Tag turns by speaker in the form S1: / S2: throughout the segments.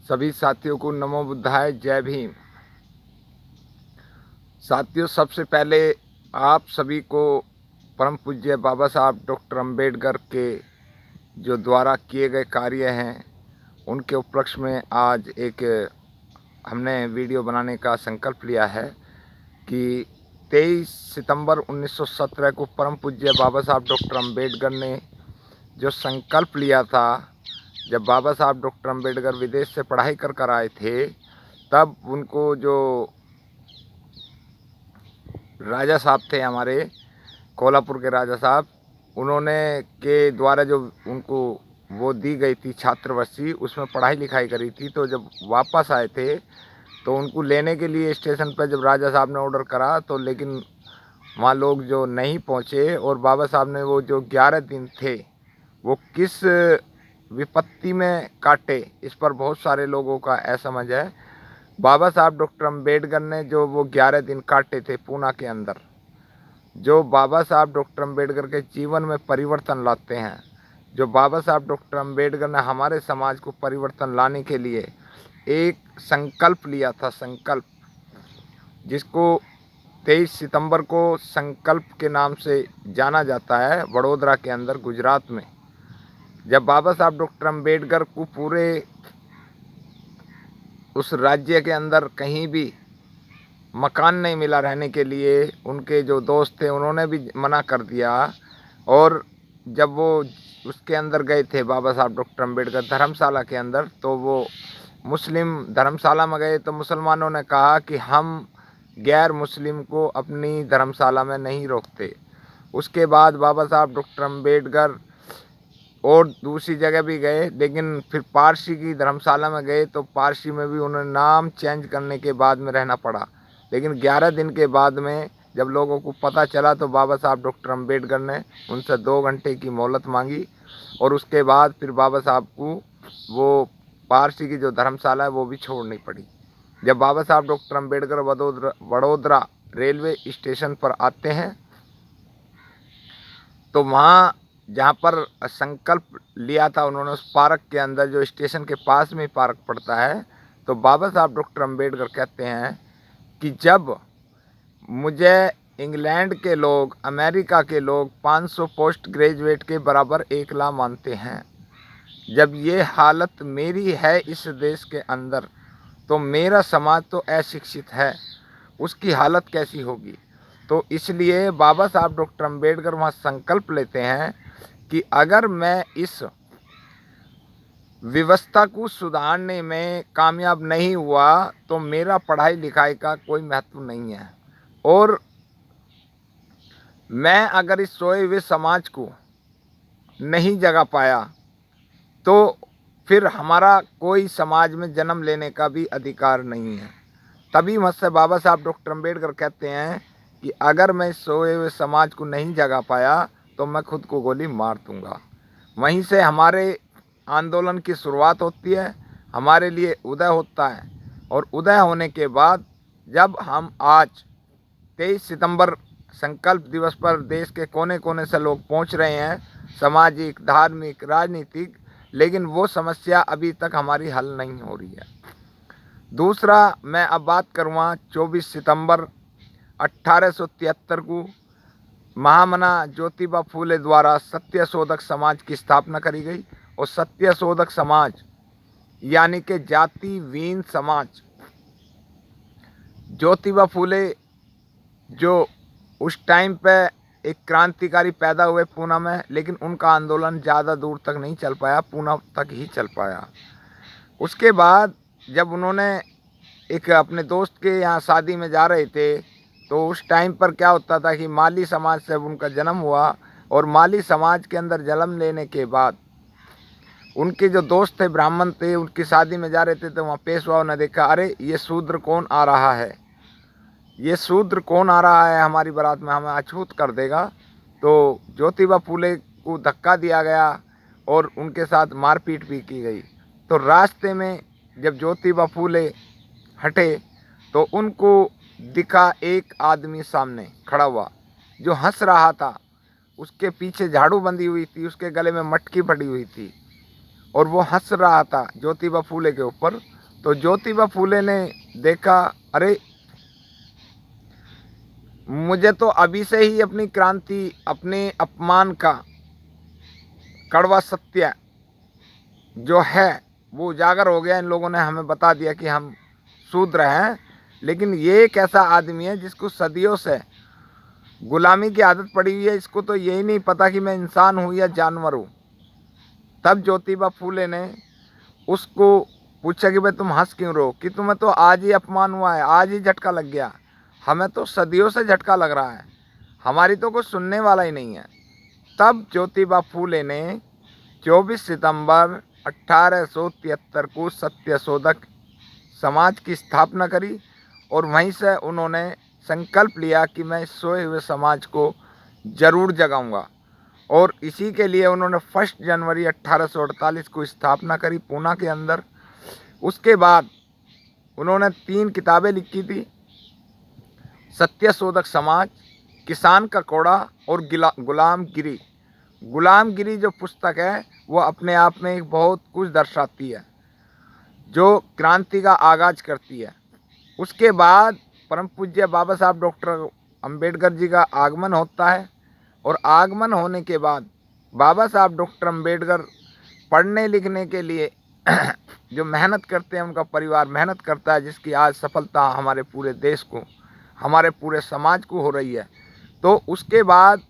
S1: सभी साथियों को नमो बुद्धाय, जय भीम। साथियों, सबसे पहले आप सभी को परम पूज्य बाबा साहब डॉक्टर अंबेडकर के जो द्वारा किए गए कार्य हैं उनके उपलक्ष्य में आज एक हमने वीडियो बनाने का संकल्प लिया है कि 23 सितंबर 1917 को परम पूज्य बाबा साहब डॉक्टर अंबेडकर ने जो संकल्प लिया था, जब बाबा साहब डॉक्टर अंबेडकर विदेश से पढ़ाई कर आए थे, तब उनको जो राजा साहब थे, हमारे कोल्हापुर के राजा साहब, उन्होंने के द्वारा जो उनको वो दी गई थी छात्रवृत्ति, उसमें पढ़ाई लिखाई करी थी। तो जब वापस आए थे तो उनको लेने के लिए स्टेशन पर जब राजा साहब ने ऑर्डर करा तो लेकिन वहाँ लोग जो नहीं पहुँचे, और बाबा साहब ने वो जो 11 दिन थे वो किस विपत्ति में काटे, इस पर बहुत सारे लोगों का असमझ है। बाबा साहब डॉक्टर अंबेडकर ने जो वो 11 दिन काटे थे पूना के अंदर, जो बाबा साहब डॉक्टर अंबेडकर के जीवन में परिवर्तन लाते हैं, जो बाबा साहब डॉक्टर अंबेडकर ने हमारे समाज को परिवर्तन लाने के लिए एक संकल्प लिया था, संकल्प जिसको 23 सितंबर को संकल्प के नाम से जाना जाता है, वडोदरा के अंदर गुजरात में। जब बाबा साहब डॉक्टर अंबेडकर को पूरे उस राज्य के अंदर कहीं भी मकान नहीं मिला रहने के लिए, उनके जो दोस्त थे उन्होंने भी मना कर दिया, और जब वो उसके अंदर गए थे बाबा साहब डॉक्टर अंबेडकर धर्मशाला के अंदर, तो वो मुस्लिम धर्मशाला में गए तो मुसलमानों ने कहा कि हम गैर मुस्लिम को अपनी धर्मशाला में नहीं रोकते। उसके बाद बाबा साहब डॉक्टर अंबेडकर और दूसरी जगह भी गए, लेकिन फिर पारसी की धर्मशाला में गए तो पारसी में भी उन्हें नाम चेंज करने के बाद में रहना पड़ा। लेकिन 11 दिन के बाद में जब लोगों को पता चला तो बाबा साहब डॉक्टर अंबेडकर ने उनसे 2 घंटे की मोहलत मांगी, और उसके बाद फिर बाबा साहब को वो पारसी की जो धर्मशाला है वो भी छोड़नी पड़ी। जब बाबा साहब doctor Ambedkar Vadodara railway station पर आते हैं तो वहाँ जहाँ पर संकल्प लिया था उन्होंने, उस पार्क के अंदर जो स्टेशन के पास में पार्क पड़ता है, तो बाबा साहब डॉक्टर अंबेडकर कहते हैं कि जब मुझे इंग्लैंड के लोग, अमेरिका के लोग 500 पोस्ट ग्रेजुएट के बराबर एकला मानते हैं, जब ये हालत मेरी है इस देश के अंदर, तो मेरा समाज तो अशिक्षित है, उसकी हालत कैसी होगी। तो इसलिए बाबा साहब डॉक्टर अंबेडकर वहाँ संकल्प लेते हैं कि अगर मैं इस व्यवस्था को सुधारने में कामयाब नहीं हुआ तो मेरा पढ़ाई लिखाई का कोई महत्व नहीं है, और मैं अगर इस सोए हुए समाज को नहीं जगा पाया तो फिर हमारा कोई समाज में जन्म लेने का भी अधिकार नहीं है। तभी मुझसे बाबा साहब डॉक्टर अंबेडकर कहते हैं कि अगर मैं सोए हुए समाज को नहीं जगा पाया तो मैं खुद को गोली मार दूंगा। वहीं से हमारे आंदोलन की शुरुआत होती है, हमारे लिए उदय होता है, और उदय होने के बाद जब हम आज 23 सितंबर संकल्प दिवस पर देश के कोने कोने से लोग पहुंच रहे हैं, सामाजिक, धार्मिक, राजनीतिक, लेकिन वो समस्या अभी तक हमारी हल नहीं हो रही है। दूसरा, मैं अब बात करूँगा 24 सितंबर 1873 को महामना ज्योतिबा फूले द्वारा सत्यशोधक समाज की स्थापना करी गई, और सत्यशोधक समाज यानी कि जाति वीन समाज। ज्योतिबा फूले जो उस टाइम पे एक क्रांतिकारी पैदा हुए पूना में, लेकिन उनका आंदोलन ज़्यादा दूर तक नहीं चल पाया, पूना तक ही चल पाया। उसके बाद जब उन्होंने एक अपने दोस्त के यहाँ शादी में जा रहे थे, तो उस टाइम पर क्या होता था कि माली समाज से उनका जन्म हुआ, और माली समाज के अंदर जन्म लेने के बाद उनके जो दोस्त थे ब्राह्मण थे, उनकी शादी में जा रहे थे, तो वहाँ पेशवाओं ने देखा, अरे ये शूद्र कौन आ रहा है, ये शूद्र कौन आ रहा है हमारी बारात में, हमें अछूत कर देगा। तो ज्योतिबा फूले को धक्का दिया गया और उनके साथ मारपीट भी की गई। तो रास्ते में जब ज्योतिबा फूले हटे तो उनको दिखा एक आदमी सामने खड़ा हुआ जो हंस रहा था, उसके पीछे झाड़ू बंधी हुई थी, उसके गले में मटकी पड़ी हुई थी, और वो हंस रहा था ज्योतिबा फूले के ऊपर। तो ज्योतिबा फूले ने देखा, अरे मुझे तो अभी से ही अपनी क्रांति, अपने अपमान का कड़वा सत्य जो है वो उजागर हो गया। इन लोगों ने हमें बता दिया कि हम शूद्र हैं, लेकिन ये एक ऐसा आदमी है जिसको सदियों से गुलामी की आदत पड़ी हुई है, इसको तो यही नहीं पता कि मैं इंसान हूँ या जानवर हूँ। तब ज्योतिबा फूले ने उसको पूछा कि भाई तुम हंस क्यों रहो, कि तुम्हें तो आज ही अपमान हुआ है, आज ही झटका लग गया, हमें तो सदियों से झटका लग रहा है, हमारी तो कुछ सुनने वाला ही नहीं है। तब ज्योतिबा फूले ने 24 सितंबर 1873 को सत्यशोधक समाज की स्थापना करी और वहीं से उन्होंने संकल्प लिया कि मैं इस सोए हुए समाज को जरूर जगाऊंगा। और इसी के लिए उन्होंने 1 जनवरी 1848 को स्थापना करी पूना के अंदर। उसके बाद उन्होंने 3 किताबें लिखी थी, सत्यशोधक समाज, किसान का कोड़ा और गुलामगिरी। गुलामगिरी जो पुस्तक है वो अपने आप में एक बहुत कुछ दर्शाती है, जो क्रांति का आगाज करती है। उसके बाद परम पूज्य बाबा साहब डॉक्टर अंबेडकर जी का आगमन होता है और आगमन होने के बाद बाबा साहब डॉक्टर अंबेडकर पढ़ने लिखने के लिए जो मेहनत करते हैं, उनका परिवार मेहनत करता है, जिसकी आज सफलता हमारे पूरे देश को, हमारे पूरे समाज को हो रही है। तो उसके बाद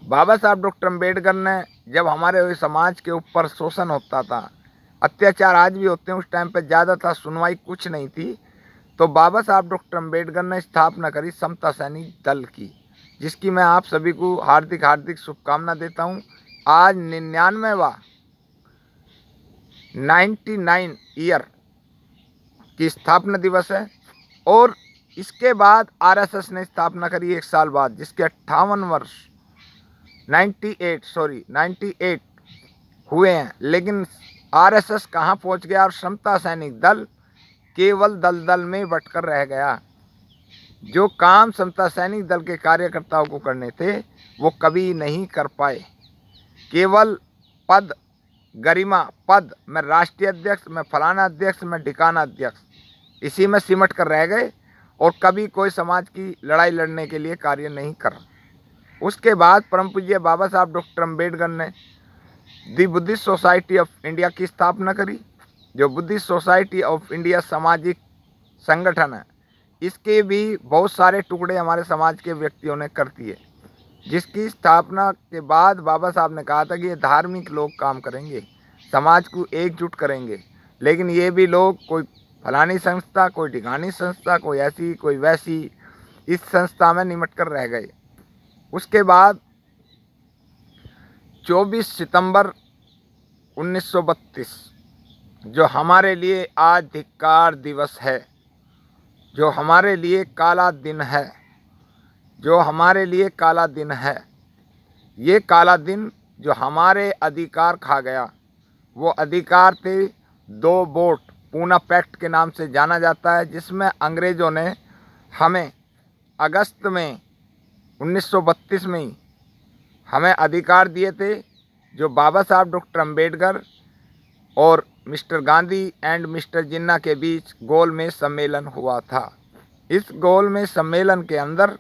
S1: बाबा साहब डॉक्टर अंबेडकर ने, जब हमारे समाज के ऊपर शोषण होता था, अत्याचार आज भी होते हैं, उस टाइम पे ज़्यादा था, सुनवाई कुछ नहीं थी, तो बाबा साहब डॉक्टर अंबेडकर ने स्थापना करी समता सैनिक दल की, जिसकी मैं आप सभी को हार्दिक हार्दिक शुभकामना देता हूँ। आज 99 ईयर की स्थापना दिवस है। और इसके बाद आरएसएस ने स्थापना करी 1 साल बाद, जिसके 58 वर्ष 98 हुए हैं। लेकिन आरएसएस कहाँ पहुँच गया और समता सैनिक दल केवल दलदल में बटकर रह गया। जो काम समता सैनिक दल के कार्यकर्ताओं को करने थे वो कभी नहीं कर पाए। केवल पद, गरिमा, पद, मैं राष्ट्रीय अध्यक्ष, मैं फलाना अध्यक्ष, मैं ढिकाना अध्यक्ष, इसी में सिमट कर रह गए और कभी कोई समाज की लड़ाई लड़ने के लिए कार्य नहीं कर। उसके बाद परम पूज्य बाबा साहब डॉक्टर अंबेडकर ने दी बुद्धिस्ट सोसाइटी ऑफ इंडिया की स्थापना करी, जो बुद्धिस्ट सोसाइटी ऑफ इंडिया सामाजिक संगठन है। इसके भी बहुत सारे टुकड़े हमारे समाज के व्यक्तियों ने कर दिए, जिसकी स्थापना के बाद बाबा साहब ने कहा था कि ये धार्मिक लोग काम करेंगे, समाज को एकजुट करेंगे, लेकिन ये भी लोग कोई फलानी संस्था, कोई ढिकानी संस्था, कोई ऐसी कोई वैसी, इस संस्था में निमट कर रह गए। उसके बाद 24 सितंबर 1932 जो हमारे लिए आज धिक्कार दिवस है, जो हमारे लिए काला दिन है, जो हमारे लिए काला दिन है, ये काला दिन जो हमारे अधिकार खा गया, वो अधिकार थे 2 वोट, पूना पैक्ट के नाम से जाना जाता है, जिसमें अंग्रेज़ों ने हमें अगस्त में 1932 में ही हमें अधिकार दिए थे, जो बाबा साहब डॉक्टर अंबेडकर और मिस्टर गांधी एंड मिस्टर जिन्ना के बीच गोल में सम्मेलन हुआ था। इस गोल में सम्मेलन के अंदर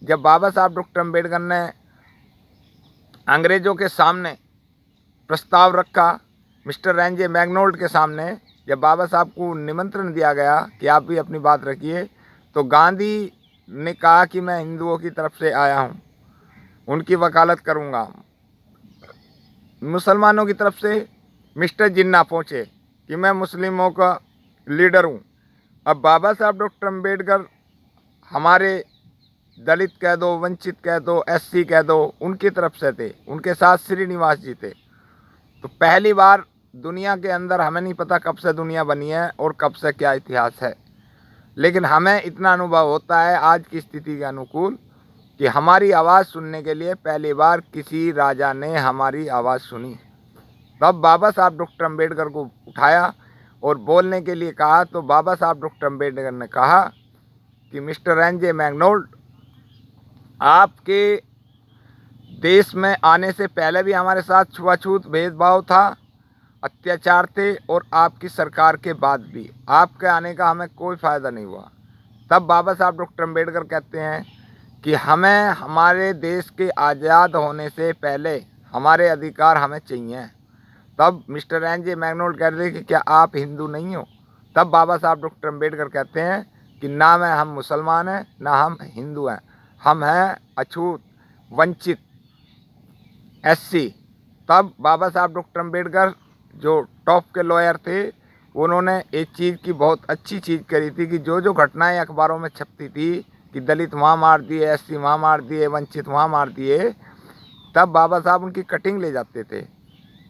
S1: जब बाबा साहब डॉक्टर अंबेडकर ने अंग्रेज़ों के सामने प्रस्ताव रखा, मिस्टर रेंजे मैग्नोल्ड के सामने जब बाबा साहब को निमंत्रण दिया गया कि आप भी अपनी बात रखिए, तो गांधी ने कहा कि मैं हिंदुओं की तरफ से आया हूं, उनकी वकालत करूंगा। मुसलमानों की तरफ से मिस्टर जिन्ना पहुंचे कि मैं मुस्लिमों का लीडर हूं। अब बाबा साहब डॉक्टर अंबेडकर हमारे दलित कह दो, वंचित कह दो, एससी कह दो, उनकी तरफ से थे, उनके साथ श्रीनिवास जी थे। तो पहली बार दुनिया के अंदर, हमें नहीं पता कब से दुनिया बनी है और कब से क्या इतिहास है, लेकिन हमें इतना अनुभव होता है आज की स्थिति के अनुकूल कि हमारी आवाज़ सुनने के लिए पहली बार किसी राजा ने हमारी आवाज़ सुनी। तब बाबा साहब डॉक्टर अंबेडकर को उठाया और बोलने के लिए कहा, तो बाबा साहब डॉक्टर अंबेडकर ने कहा कि मिस्टर रेंजे मैग्नोल्ड, आपके देश में आने से पहले भी हमारे साथ छुआछूत भेदभाव था अत्याचार थे और आपकी सरकार के बाद भी आपके आने का हमें कोई फ़ायदा नहीं हुआ। तब बाबा साहब डॉक्टर अम्बेडकर कहते हैं कि हमें हमारे देश के आज़ाद होने से पहले हमारे अधिकार हमें चाहिए। तब मिस्टर एन जे मैगनोल्ड कह रहे कि क्या आप हिंदू नहीं हो? तब बाबा साहब डॉक्टर अम्बेडकर कहते हैं कि ना मैं हम मुसलमान हैं ना हम हिंदू हैं, हम हैं अछूत वंचित एससी। तब बाबा साहब डॉक्टर अम्बेडकर जो टॉप के लॉयर थे, उन्होंने एक चीज़ की बहुत अच्छी चीज़ करी थी कि जो जो घटनाएं अखबारों में छपती थी कि दलित वहाँ मार दिए, एससी वहाँ मार दिए, वंचित वहाँ मार दिए, तब बाबा साहब उनकी कटिंग ले जाते थे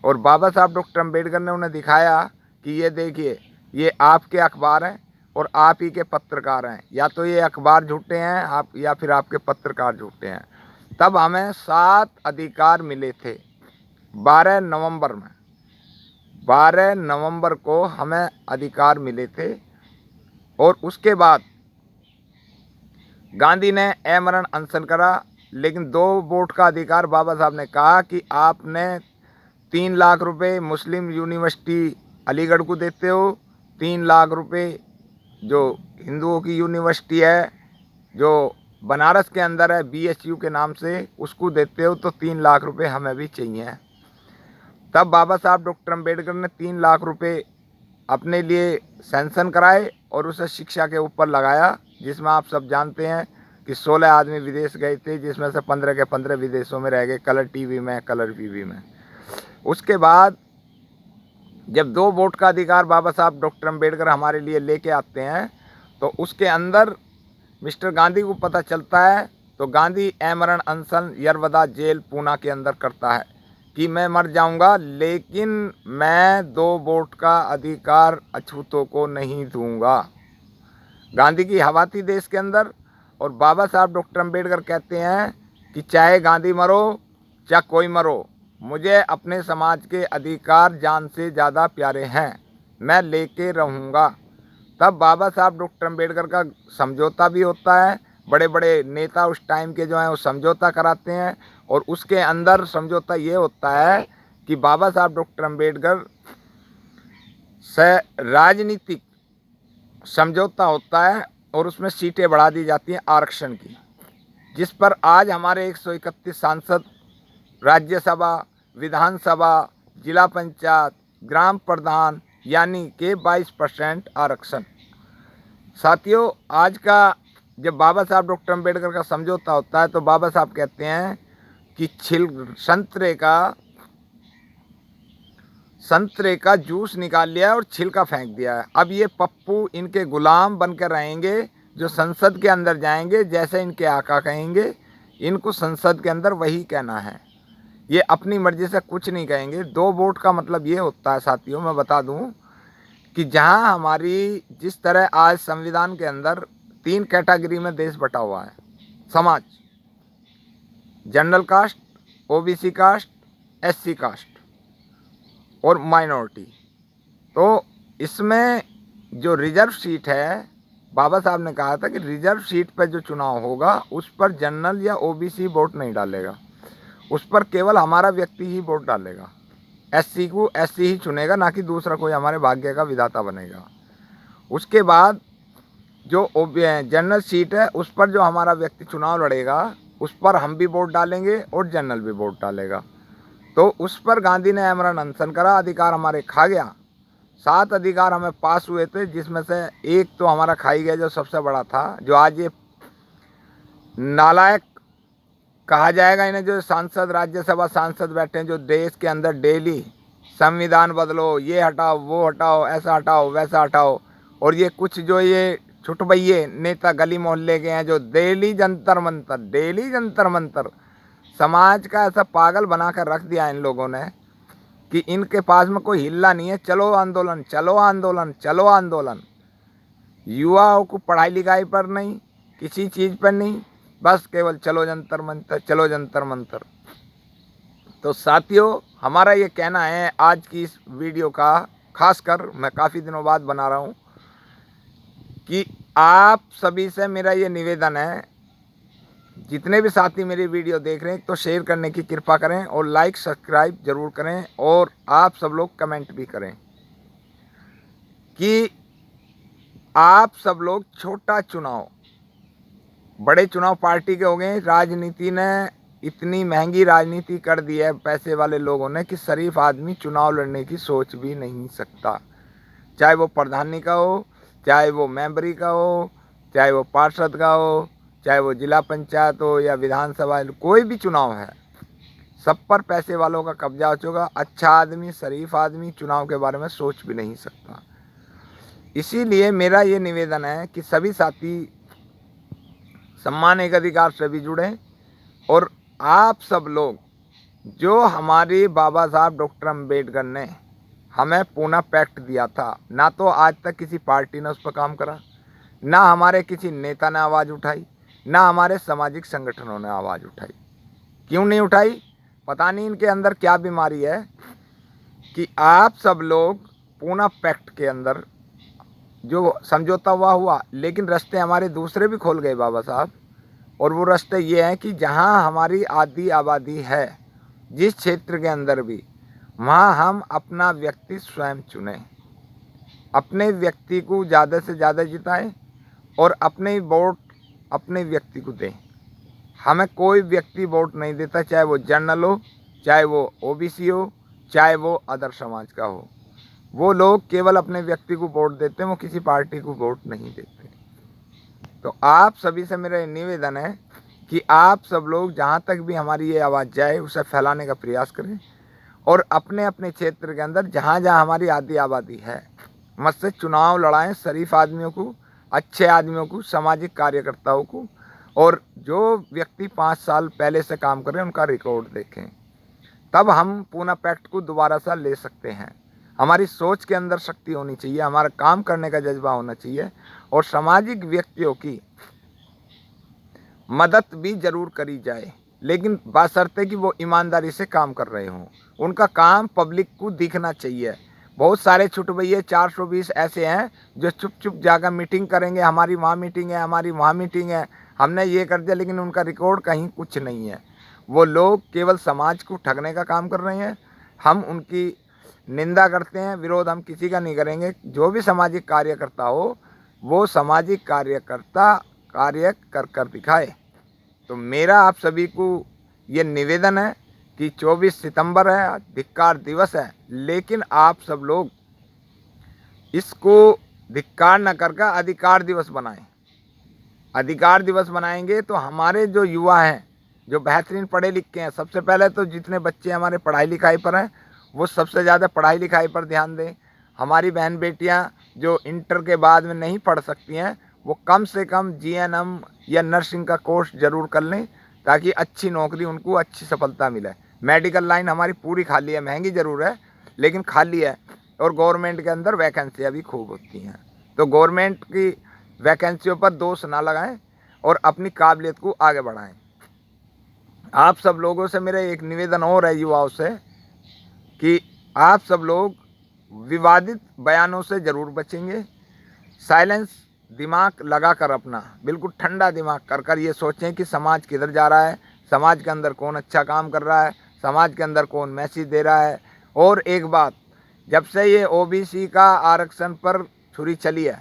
S1: और बाबा साहब डॉक्टर अम्बेडकर ने उन्हें दिखाया कि ये देखिए, ये आपके अखबार हैं और आप ही के पत्रकार हैं, या तो ये अखबार झूठे हैं आप, या फिर आपके पत्रकार झूठे हैं। तब हमें 7 अधिकार मिले थे 12 नवंबर में। 12 नवंबर को हमें अधिकार मिले थे और उसके बाद गांधी ने आमरण अनशन करा, लेकिन 2 वोट का अधिकार बाबा साहब ने कहा कि आपने 3 लाख रुपए मुस्लिम यूनिवर्सिटी अलीगढ़ को देते हो, 3 लाख रुपए जो हिंदुओं की यूनिवर्सिटी है जो बनारस के अंदर है BSU के नाम से, उसको देते हो, तो 3 लाख रुपए हमें भी चाहिए। तब बाबा साहब डॉक्टर अम्बेडकर ने 3 लाख रुपए अपने लिए सैंक्शन कराए और उसे शिक्षा के ऊपर लगाया, जिसमें आप सब जानते हैं कि 16 आदमी विदेश गए थे, जिसमें से 15 के 15 विदेशों में रह गए, कलर टीवी में, कलर टीवी में। उसके बाद जब 2 वोट का अधिकार बाबा साहब डॉक्टर अम्बेडकर हमारे लिए लेके आते हैं, तो उसके अंदर मिस्टर गांधी को पता चलता है, तो गांधी आमरण अनशन यरवदा जेल पूना के अंदर करता है कि मैं मर जाऊंगा लेकिन मैं 2 वोट का अधिकार अछूतों को नहीं दूंगा। गांधी की हवा थी देश के अंदर और बाबा साहब डॉक्टर अम्बेडकर कहते हैं कि चाहे गांधी मरो चाहे कोई मरो, मुझे अपने समाज के अधिकार जान से ज़्यादा प्यारे हैं, मैं लेके रहूँगा। तब बाबा साहब डॉक्टर अम्बेडकर का समझौता भी होता है, बड़े बड़े नेता उस टाइम के जो हैं वो समझौता कराते हैं और उसके अंदर समझौता ये होता है कि बाबा साहब डॉक्टर अम्बेडकर से राजनीतिक समझौता होता है और उसमें सीटें बढ़ा दी जाती हैं आरक्षण की, जिस पर आज हमारे 131 सांसद राज्यसभा, विधानसभा, जिला पंचायत, ग्राम प्रधान यानी कि 22% आरक्षण। साथियों, आज का जब बाबा साहब डॉक्टर अम्बेडकर का समझौता होता है तो बाबा साहब कहते हैं कि संतरे का जूस निकाल लिया है और छिलका फेंक दिया है। अब ये पप्पू इनके गुलाम बनकर रहेंगे, जो संसद के अंदर जाएंगे जैसे इनके आका कहेंगे, इनको संसद के अंदर वही कहना है, ये अपनी मर्जी से कुछ नहीं कहेंगे। 2 वोट का मतलब ये होता है साथियों, मैं बता दूं कि जहां हमारी जिस तरह आज संविधान के अंदर 3 कैटेगरी में देश बटा हुआ है, समाज, general caste, OBC caste, SC caste और माइनॉरिटी। तो इसमें जो रिजर्व सीट है, बाबा साहब ने कहा था कि रिजर्व सीट पर जो चुनाव होगा उस पर जनरल या OBC वोट नहीं डालेगा, उस पर केवल हमारा व्यक्ति ही वोट डालेगा। SC को SC ही चुनेगा, ना कि दूसरा कोई हमारे भाग्य का विधाता बनेगा। उसके बाद जो जनरल सीट है उस पर जो हमारा व्यक्ति चुनाव लड़ेगा उस पर हम भी वोट डालेंगे और जनरल भी वोट डालेगा। तो उस पर गांधी ने आमरण अनशन करा, अधिकार हमारे खा गया। 7 अधिकार हमें पास हुए थे, जिसमें से एक तो हमारा खाई गया जो सबसे बड़ा था, जो आज ये नालायक कहा जाएगा इन्हें, जो सांसद, राज्यसभा सांसद बैठे हैं, जो देश के अंदर डेली संविधान बदलो, ये हटाओ, वो हटाओ, ऐसा हटाओ, वैसा हटाओ, और ये कुछ जो ये छुटभइये नेता गली मोहल्ले के हैं जो डेली जंतर मंतर समाज का ऐसा पागल बनाकर रख दिया इन लोगों ने कि इनके पास में कोई हिल्ला नहीं है। चलो आंदोलन, चलो आंदोलन, चलो आंदोलन। युवाओं को पढ़ाई लिखाई पर नहीं, किसी चीज़ पर नहीं, बस केवल चलो जंतर मंतर, चलो जंतर मंतर। तो साथियों, हमारा ये कहना है आज की इस वीडियो का, खासकर मैं काफ़ी दिनों बाद बना रहा हूँ, कि आप सभी से मेरा ये निवेदन है जितने भी साथी मेरी वीडियो देख रहे हैं तो शेयर करने की कृपा करें और लाइक सब्सक्राइब जरूर करें, और आप सब लोग कमेंट भी करें कि आप सब लोग छोटा चुनाव, बड़े चुनाव पार्टी के हो गए। राजनीति ने इतनी महंगी राजनीति कर दी है पैसे वाले लोगों ने कि शरीफ आदमी चुनाव लड़ने की सोच भी नहीं सकता, चाहे वो प्रधानी का हो, चाहे वो मेंबरी का हो, चाहे वो पार्षद का हो, चाहे वो जिला पंचायत हो या विधानसभा, कोई भी चुनाव है, सब पर पैसे वालों का कब्जा हो चुका। अच्छा आदमी, शरीफ आदमी चुनाव के बारे में सोच भी नहीं सकता। इसीलिए मेरा ये निवेदन है कि सभी साथी सम्मान एक अधिकार से भी जुड़ें, और आप सब लोग, जो हमारे बाबा साहब डॉक्टर अम्बेडकर ने हमें पूना पैक्ट दिया था, ना तो आज तक किसी पार्टी ने उस पर काम करा, ना हमारे किसी नेता ने आवाज़ उठाई, ना हमारे सामाजिक संगठनों ने आवाज़ उठाई। क्यों नहीं उठाई? पता नहीं इनके अंदर क्या बीमारी है कि आप सब लोग पूना पैक्ट के अंदर जो समझौता हुआ, लेकिन रास्ते हमारे दूसरे भी खोल गए बाबा साहब। और वो रास्ते ये हैं कि जहाँ हमारी आधी आबादी है, जिस क्षेत्र के अंदर भी, वहाँ हम अपना व्यक्ति स्वयं चुनें, अपने व्यक्ति को ज़्यादा से ज़्यादा जिताएं और अपने वोट अपने व्यक्ति को दें। हमें कोई व्यक्ति वोट नहीं देता, चाहे वो जनरल हो, चाहे वो ओबीसी हो, चाहे वो अदर समाज का हो। वो लोग केवल अपने व्यक्ति को वोट देते हैं, वो किसी पार्टी को वोट नहीं देते। तो आप सभी से मेरा निवेदन है कि आप सब लोग जहाँ तक भी हमारी ये आवाज़ जाए उसे फैलाने का प्रयास करें, और अपने अपने क्षेत्र के अंदर जहाँ जहाँ हमारी आधी आबादी है, मुझसे चुनाव लड़ाएं। शरीफ आदमियों को, अच्छे आदमियों को, सामाजिक कार्यकर्ताओं को, और जो व्यक्ति 5 साल पहले से काम कर रहे हैं उनका रिकॉर्ड देखें, तब हम पूना पैक्ट को दोबारा से ले सकते हैं। हमारी सोच के अंदर शक्ति होनी चाहिए, हमारा काम करने का जज्बा होना चाहिए, और सामाजिक व्यक्तियों की मदद भी जरूर करी जाए, लेकिन बशर्ते कि वो ईमानदारी से काम कर रहे हों। उनका काम पब्लिक को दिखना चाहिए। बहुत सारे छुटभैये 420 ऐसे हैं जो चुप चुप जाकर मीटिंग करेंगे, हमारी वहाँ मीटिंग है, हमारी वहाँ मीटिंग है, हमने ये कर दिया, लेकिन उनका रिकॉर्ड कहीं कुछ नहीं है। वो लोग केवल समाज को ठगने का काम कर रहे हैं। हम उनकी निंदा करते हैं, विरोध हम किसी का नहीं करेंगे। जो भी सामाजिक कार्यकर्ता हो, वो सामाजिक कार्यकर्ता कार्य कर कर दिखाए। तो मेरा आप सभी को ये निवेदन है कि 24 सितंबर है, धिक्कार दिवस है, लेकिन आप सब लोग इसको धिक्कार न करके अधिकार दिवस बनाएं। अधिकार दिवस बनाएंगे तो हमारे जो युवा हैं, जो बेहतरीन पढ़े लिखे हैं, सबसे पहले तो जितने बच्चे हमारे पढ़ाई लिखाई पर हैं, वो सबसे ज़्यादा पढ़ाई लिखाई पर ध्यान दें। हमारी बहन बेटियां जो इंटर के बाद में नहीं पढ़ सकती हैं, वो कम से कम जीएनएम या नर्सिंग का कोर्स ज़रूर कर लें, ताकि अच्छी नौकरी, उनको अच्छी सफलता मिले। मेडिकल लाइन हमारी पूरी खाली है, महंगी ज़रूर है लेकिन खाली है, और गवर्नमेंट के अंदर वैकेंसियाँ भी खूब होती हैं। तो गवर्नमेंट की वैकेंसियों पर दोष ना लगाएं और अपनी काबिलियत को आगे बढ़ाएं। आप सब लोगों से मेरा एक निवेदन और है, युवाओं से, कि आप सब लोग विवादित बयानों से ज़रूर बचेंगे। साइलेंस दिमाग लगाकर, अपना बिल्कुल ठंडा दिमाग कर ये सोचें कि समाज किधर जा रहा है, समाज के अंदर कौन अच्छा काम कर रहा है, समाज के अंदर कौन मैसेज दे रहा है। और एक बात, जब से ये ओबीसी का आरक्षण पर छुरी चली है,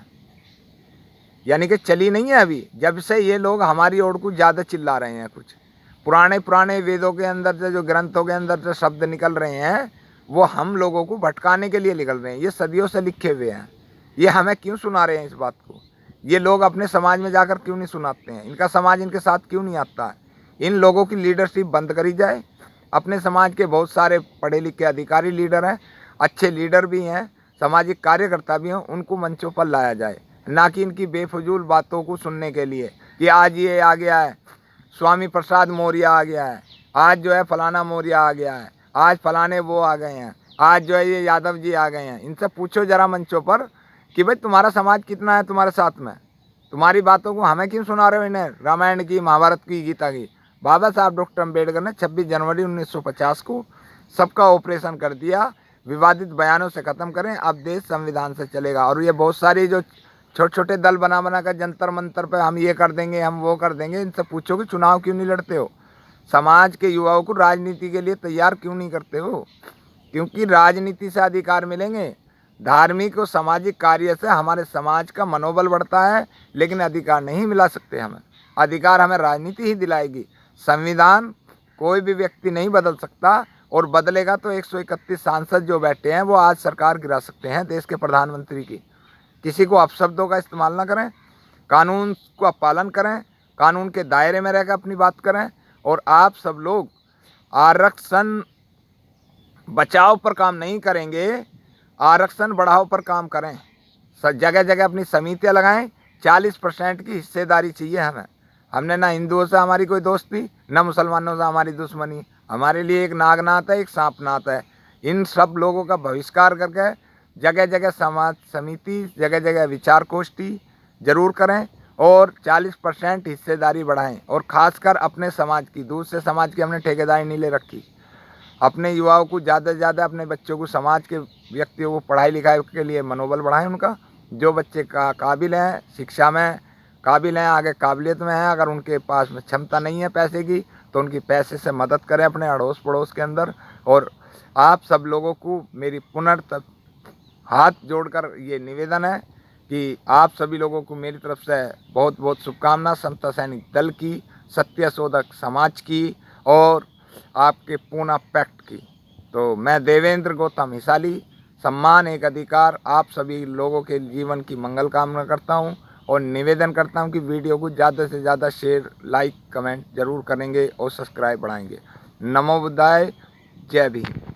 S1: यानी कि चली नहीं है अभी, जब से ये लोग हमारी ओर को ज़्यादा चिल्ला रहे हैं। कुछ पुराने वेदों के अंदर से, जो ग्रंथों के अंदर से शब्द निकल रहे हैं, वो हम लोगों को भटकाने के लिए निकल रहे हैं। ये सदियों से लिखे हुए हैं, ये हमें क्यों सुना रहे हैं इस बात को? ये लोग अपने समाज में जाकर क्यों नहीं सुनाते हैं? इनका समाज इनके साथ क्यों नहीं आता है? इन लोगों की लीडरशिप बंद करी जाए। अपने समाज के बहुत सारे पढ़े लिखे अधिकारी लीडर हैं, अच्छे लीडर भी हैं, सामाजिक कार्यकर्ता भी हैं, उनको मंचों पर लाया जाए, ना कि इनकी बेफजूल बातों को सुनने के लिए कि आज ये आ गया है, स्वामी प्रसाद मौर्य आ गया है, आज जो है फलाना मौर्य आ गया है, आज फलाने वो आ गए हैं, आज जो है ये यादव जी आ गए हैं। इनसे पूछो जरा मंचों पर कि भाई तुम्हारा समाज कितना है तुम्हारे साथ में? तुम्हारी बातों को हमें क्यों सुना रहे हो इन्हें? रामायण की, महाभारत की, गीता की। बाबा साहब डॉक्टर अम्बेडकर ने 26 जनवरी 1950 को सबका ऑपरेशन कर दिया। विवादित बयानों से ख़त्म करें, अब देश संविधान से चलेगा। और ये बहुत सारी जो छोटे छोटे दल बना बना कर जंतर मंतर पे हम ये कर देंगे, हम वो कर देंगे। इनसे पूछो कि चुनाव क्यों नहीं लड़ते हो, समाज के युवाओं को राजनीति के लिए तैयार क्यों नहीं करते हो? क्योंकि राजनीति से अधिकार मिलेंगे, धार्मिक और सामाजिक कार्य से हमारे समाज का मनोबल बढ़ता है, लेकिन अधिकार नहीं मिला सकते हमें। अधिकार हमें राजनीति ही दिलाएगी। संविधान कोई भी व्यक्ति नहीं बदल सकता, और बदलेगा तो 131 सांसद जो बैठे हैं वो आज सरकार गिरा सकते हैं देश के प्रधानमंत्री की। किसी को अपशब्दों का इस्तेमाल ना करें, कानून का पालन करें, कानून के दायरे में रहकर अपनी बात करें। और आप सब लोग आरक्षण बचाव पर काम नहीं करेंगे, आरक्षण बढ़ाओ पर काम करें। जगह जगह अपनी समितियां लगाएं। 40% की हिस्सेदारी चाहिए हमें। हमने ना हिंदुओं से हमारी कोई दोस्ती, ना मुसलमानों से हमारी दुश्मनी। हमारे लिए एक नागनाथ है, एक सांपनाथ है। इन सब लोगों का बहिष्कार करके जगह जगह समाज समिति, जगह जगह विचार गोष्ठी जरूर करें और 40% हिस्सेदारी बढ़ाएं। और ख़ासकर अपने समाज की, दूसरे समाज की हमने ठेकेदारी नहीं ले रखी। अपने युवाओं को ज़्यादा से ज़्यादा, अपने बच्चों को, समाज के व्यक्तियों को पढ़ाई लिखाई के लिए मनोबल बढ़ाएं उनका। जो बच्चे काबिल हैं, शिक्षा में काबिल हैं, आगे काबिलियत में हैं, अगर उनके पास में क्षमता नहीं है पैसे की, तो उनकी पैसे से मदद करें अपने अड़ोस पड़ोस के अंदर। और आप सब लोगों को मेरी हाथ जोड़कर ये निवेदन है कि आप सभी लोगों को मेरी तरफ से बहुत बहुत शुभकामना, समता सैनिक दल की, सत्य शोधक समाज की और आपके पूना पैक्ट की। तो मैं देवेंद्र गौतम हिसाली, सम्मान एक अधिकार, आप सभी लोगों के जीवन की मंगल कामना करता हूं और निवेदन करता हूं कि वीडियो को ज़्यादा से ज़्यादा शेयर, लाइक, कमेंट जरूर करेंगे और सब्सक्राइब बढ़ाएंगे। नमो बुद्धाय, जय भीम।